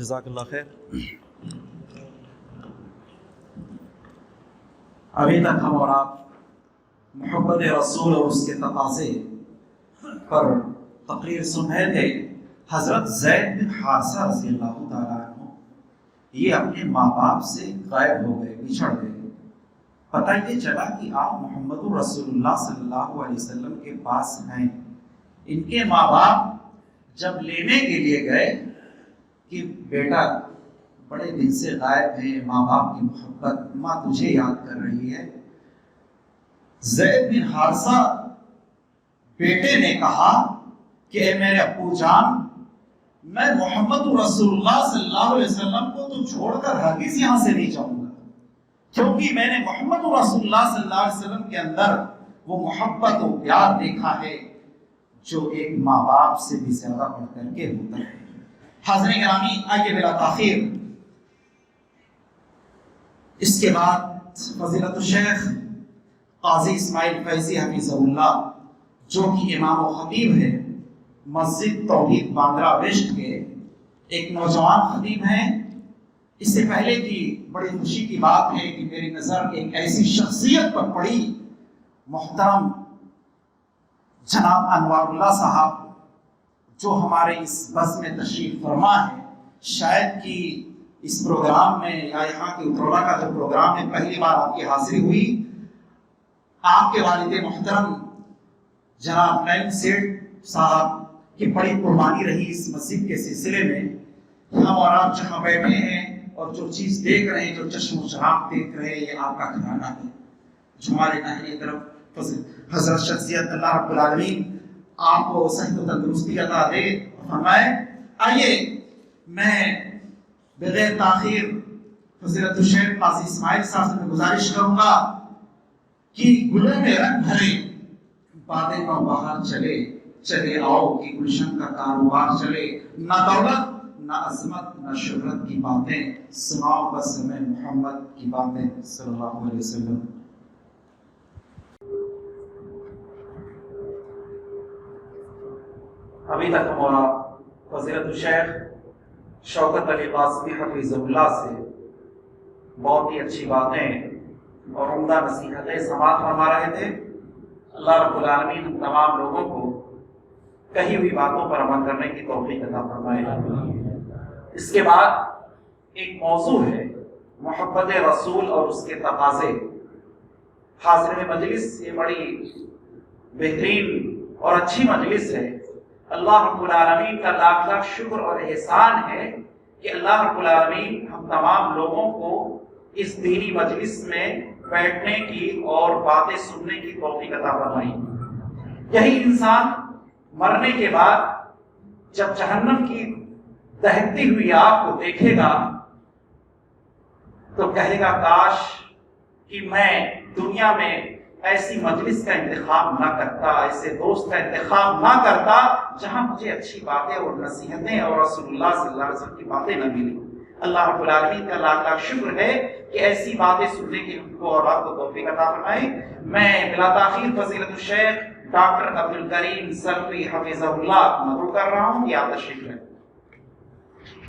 جزاک اللہ خیر۔ ابھی تک ہم اور آپ محبت رسول اور اس کے تقاضے پر تقریر سن رہے تھے۔ حضرت زید بن حارثہ رضی اللہ تعالیٰ عنہ یہ اپنے ماں باپ سے غائب ہو گئے، بچھڑ گئے۔ پتہ یہ چلا کہ آپ محمد رسول اللہ صلی اللہ علیہ وسلم کے پاس ہیں۔ ان کے ماں باپ جب لینے کے لیے گئے کہ بیٹا بڑے دن سے غائب ہیں، ماں باپ کی محبت، ماں تجھے یاد کر رہی ہے۔ زید بن حارثہ بیٹے نے کہا کہ اے میرے ابو جان، میں محمد رسول اللہ صلی اللہ علیہ وسلم کو تو چھوڑ کر ہرگز یہاں سے نہیں جاؤں گا، کیونکہ میں نے محمد رسول اللہ صلی اللہ علیہ وسلم کے اندر وہ محبت و پیار دیکھا ہے جو ایک ماں باپ سے بھی زیادہ بڑھ کر کے ہوتا ہے۔ حاضرین گرامی، آئیے بلا تاخیر اس کے بعد فضیلت الشیخ قاضی اسماعیل فیضی حفظہ اللہ، جو کہ امام و خطیب ہے مسجد توحید باندرا ویسٹ کے، ایک نوجوان خطیب ہیں۔ اس سے پہلے کی بڑی خوشی کی بات ہے کہ میری نظر ایک ایسی شخصیت پر پڑی، محترم جناب انوار اللہ صاحب، جو ہمارے اس بس میں تشریف فرما ہے۔ شاید کہ اس پروگرام میں یا یہاں کے اترولہ کا جو پروگرام ہے پہلی بار آپ کی حاضری ہوئی۔ آپ کے والد محترم جناب نعیم سیٹھ صاحب کی بڑی قربانی رہی اس مسجد کے سلسلے میں۔ ہم اور آپ جہاں بیٹھے ہیں اور جو چیز دیکھ رہے ہیں، جو چشم و چراغ دیکھ رہے ہیں، یہ آپ کا گھرانہ ہے۔ جو ہمارے داہنی طرف حضرت شخصیت اللہ رب العالمین آپ کو صحت و تندرستی عطا دے فرمائے۔ آئیے میں بغیر تاخیر فضیلت الشیخ قاضی اسماعیل صاحب سے گزارش کروں گا کہ گلوں میں رنگ بھرے بادیں کا بہار چلے، چلے آؤ کہ گلشن کا کاروبار چلے، نہ دولت نہ عظمت نہ شہرت کی باتیں، سناؤ بس ہمیں محمد کی باتیں صلی اللہ علیہ وسلم۔ ابھی تک ہمارا فضیلت الشیخ شوکت علی قاسمی حفظہ اللہ سے بہت ہی اچھی باتیں اور عمدہ نصیحتیں سماعت فرما رہے تھے۔ اللہ رب العالمین ہم تمام لوگوں کو کہی ہوئی باتوں پر عمل کرنے کی توفیق عطا فرمائے۔ اس کے بعد ایک موضوع ہے محبت رسول اور اس کے تقاضے۔ حاضرین مجلس، یہ بڑی بہترین اور اچھی مجلس ہے۔ اللہ رب العالمین کا لاکھ لاکھ شکر اور احسان ہے کہ اللہ رب العالمین ہم تمام لوگوں کو اس دینی مجلس میں بیٹھنے کی اور باتیں سننے کی توفیق عطا فرمائی۔ یہی انسان مرنے کے بعد جب جہنم کی دہکتی ہوئی آگ کو دیکھے گا تو کہے گا کاش کہ میں دنیا میں ایسی مجلس کا انتخاب نہ کرتا، ایسے دوست کا انتخاب نہ کرتا جہاں مجھے اچھی باتیں اور نصیحتیں اور رسول اللہ صلی اللہ علیہ وسلم کی باتیں نہ ملی۔ اللہ رب العالمین کا لاکھ لاکھ شکر ہے کہ ایسی باتیں سننے کی ہم کو اور آپ کو توفیق عطا فرمائے۔ میں بلا تاخیر فضیلت الشیخ ڈاکٹر عبد الکریم سلفی حفظہ اللہ مدعو کر رہا ہوں کہ آپ تشریف لیں۔